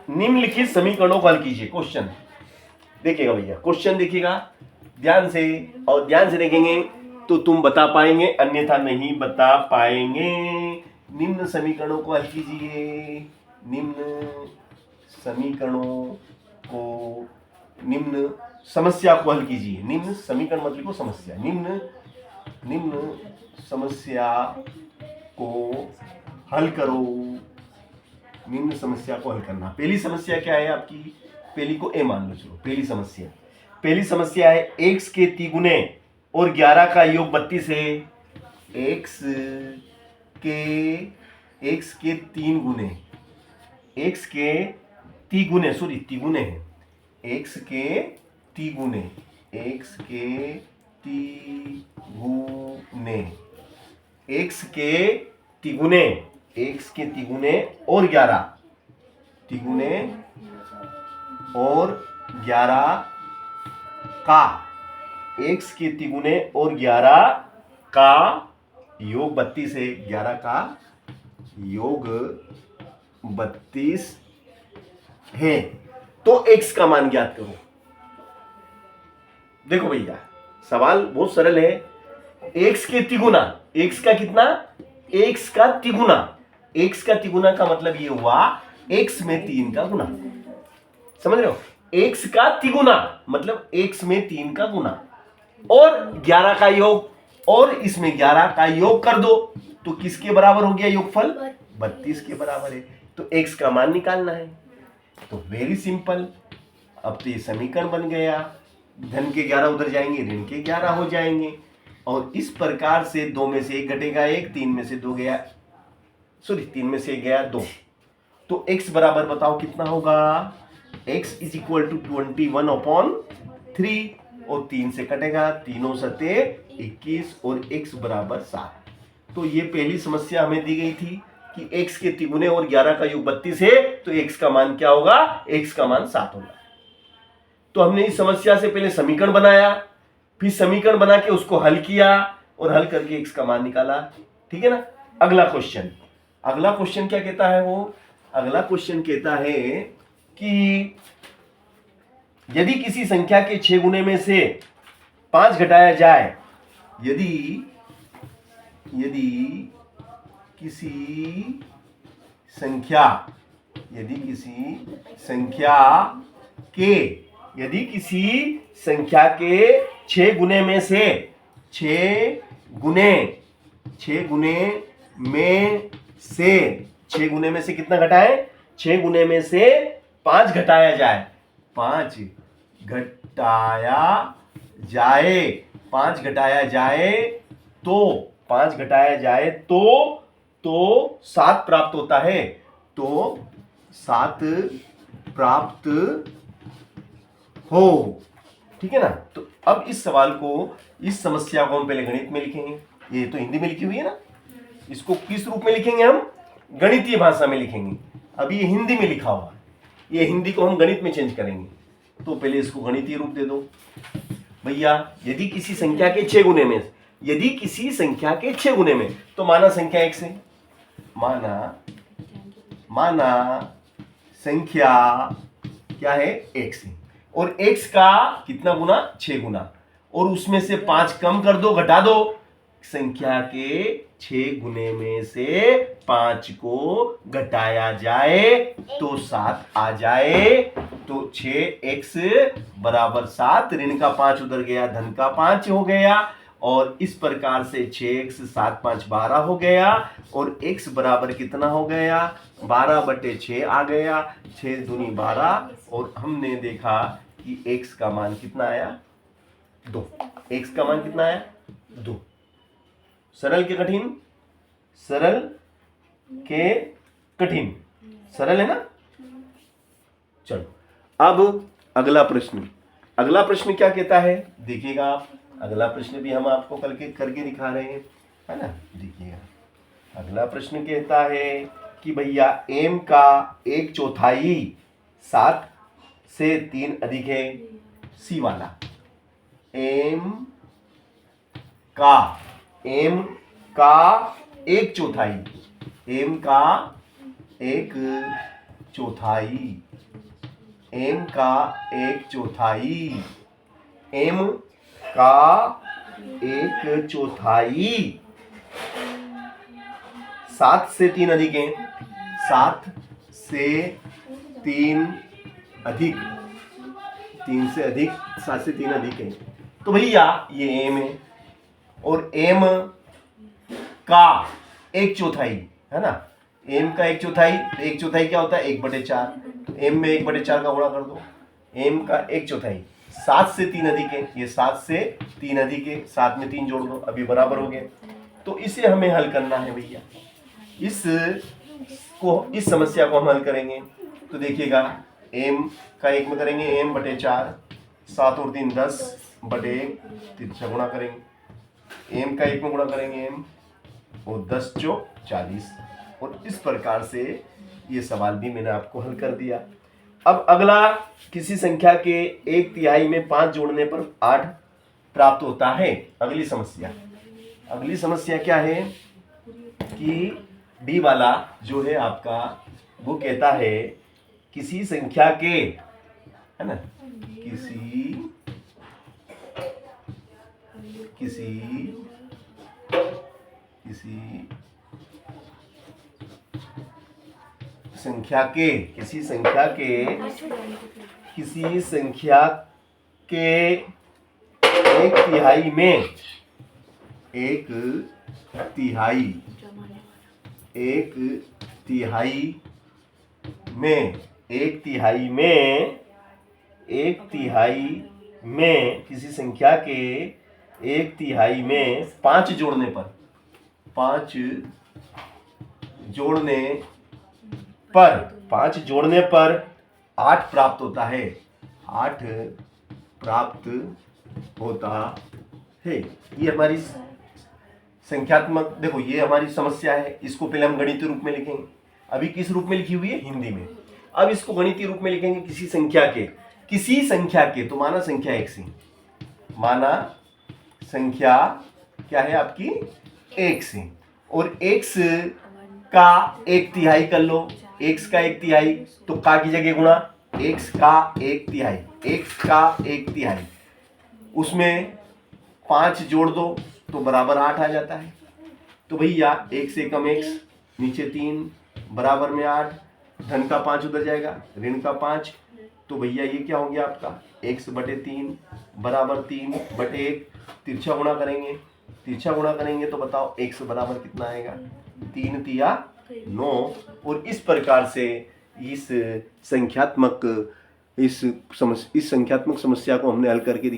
निम्नलिखित समीकरणों को हल कीजिए। क्वेश्चन देखिएगा भैया, क्वेश्चन देखिएगा ध्यान से, और ध्यान से देखेंगे तो तुम बता पाएंगे, अन्यथा नहीं बता पाएंगे। निम्न समीकरणों को हल कीजिए। निम्न समीकरणों को, निम्न समस्या को हल कीजिए। निम्न समीकरण मतलब को समस्या, निम्न समस्या को हल करो। निम्न समस्या को हल करना। पहली समस्या क्या है आपकी, पहली को ए मान लो, चलो पहली समस्या है x के तिगुने और 11 का योग 32 है। x के 3 गुने, x के तिगुने, सॉरी तिगुने है, x के तिगुने, x के तिगुने, x के तिगुने, x के तिगुने और 11, तिगुने और 11 का, x के तिगुने और 11 का योग 32 है। 11 का योग 32 है, तो x का मान ज्ञात करो। देखो भैया सवाल बहुत सरल है। x के तिगुना, x का कितना, x का तिगुना, x का तिगुना का मतलब ये हुआ x में 3 का गुना, समझ रहे हो, x का तिगुना मतलब x में 3 का गुना और 11 का योग, और इसमें 11 का योग कर दो तो किसके बराबर हो गया योगफल, 32 के बराबर है। तो x का मान निकालना है। तो वेरी सिंपल, अब तो ये समीकरण बन गया। धन के 11 उधर जाएंगे, ऋण के 11 हो जाएंगे, और इस प्रकार से 2 में से 1 घटेगा 1, 3 में से 2 गया, सॉरी 3 में से 1 गया 2, तो x बराबर बताओ कितना होगा, x इज इक्वल टू 21/3, और 3 से कटेगा, 3 सते 21 और x बराबर 7। तो ये पहली समस्या हमें दी गई थी कि x के तिगुने और 11 का योग 32 है, तो x का मान क्या होगा, x का मान 7 होगा। तो हमने इस समस्या से पहले समीकरण बनाया, फिर समीकरण बना के उसको हल किया, और हल करके x का मान निकाला, ठीक है ना। अगला क्वेश्चन क्या कहता है, वो अगला क्वेश्चन कहता है कि यदि किसी संख्या के 6 गुने में से 5 घटाया जाए, यदि किसी संख्या के 6 गुने में से 6 गुने में से कितना घटाए, 6 गुने में से 5 घटाया जाए, 5 घटाया जाए तो 7 प्राप्त होता है, तो 7 प्राप्त हो, ठीक है ना। तो अब इस समस्या को हम पहले गणित में लिखेंगे। ये तो हिंदी में लिखी हुई है ना, इसको किस रूप में लिखेंगे, हम गणितीय भाषा में लिखेंगे। अभी ये हिंदी में लिखा हुआ है, ये हिंदी को हम गणित में चेंज करेंगे। तो पहले इसको गणितीय रूप दे दो भैया। यदि किसी संख्या के 6 गुने में, तो माना संख्या x है, माना संख्या क्या है, x है, और x का कितना गुना, 6 गुना, और उसमें से 5 कम कर दो, घटा दो, संख्या के 6 गुने में से 5 को घटाया जाए तो 7 आ जाए, तो 6x बराबर 7, ऋण का 5 उधर गया, धन का 5 हो गया, और इस प्रकार से 6x 7 5 12 हो गया, और x बराबर कितना हो गया, 12/6 आ गया, 6 दूनी 12, और हमने देखा कि x का मान कितना आया, 2। x का मान कितना आया, 2। सरल के कठिन, सरल के कठिन, सरल है ना। चलो अब अगला प्रश्न क्या कहता है, देखिएगा आप। अगला प्रश्न भी हम आपको करके दिखा रहे हैं, है ना। देखिएगा अगला प्रश्न कहता है कि भैया m का 1/4 7 से 3 अधिक है, c वाला m का 1/4, m का 1/4 चौथाई, m का 1/4, m का 1/4। 7 से 3 अधिक है, 7 से 3 अधिक, 3 से अधिक, 7 से 3 अधिक है, तो भैया ये m है और m का 1/4 है ना, m का 1/4, तो 1/4 क्या होता है 1/4, तो m में 1/4 का गुणा कर दो, m का 1/4। 7 से 3 अधिक है, ये 7 से 3 अधिक है, 7 में 3 जोड़ दो, अभी बराबर हो गए। तो इसे हमें हल करना है भैया, इस समस्या को हम हल करेंगे। तो देखिएगा m का 1 में करेंगे m/4, 7 और 3 10 बटे 1, तिरछा गुणा करेंगे, m का 1 में गुणा करेंगे m और 10 चौक 40, और इस प्रकार से ये सवाल भी मैंने आपको हल कर दिया। अब अगला, किसी संख्या के 1/3 में 5 जोड़ने पर 8 प्राप्त होता है। अगली समस्या क्या है कि डी वाला जो है आपका, वो कहता है किसी संख्या के, है ना, किसी संख्या के 1/3 में 1/3 में किसी संख्या के 1/3 में 5 जोड़ने पर 8 प्राप्त होता है, 8 प्राप्त होता है। ये हमारी संख्यात्मक, देखो ये हमारी समस्या है, इसको पहले हम गणितीय रूप में लिखेंगे। अभी किस रूप में लिखी हुई है, हिंदी में। अब इसको गणितीय रूप में लिखेंगे, किसी संख्या के, तो माना संख्या x है, माना संख्या क्या है आपकी x है, और x का 1/3 कर लो, x का 1/3, तो का की जगह गुणा, x का 1/3, उसमें 5 जोड़ दो तो बराबर 8 आ जाता है। तो भैया 1 से कम x, नीचे 3, बराबर में 8, धन का 5 उधर जाएगा, ऋण का 5, तो भैया ये क्या हो गया आपका x/3 बराबर 3/1, तिरछा गुणा करेंगे तो बताओ x बराबर कितना आएगा, 3 तिया 9। और इस प्रकार से इस संख्यात्मक समस्या को हमने हल करके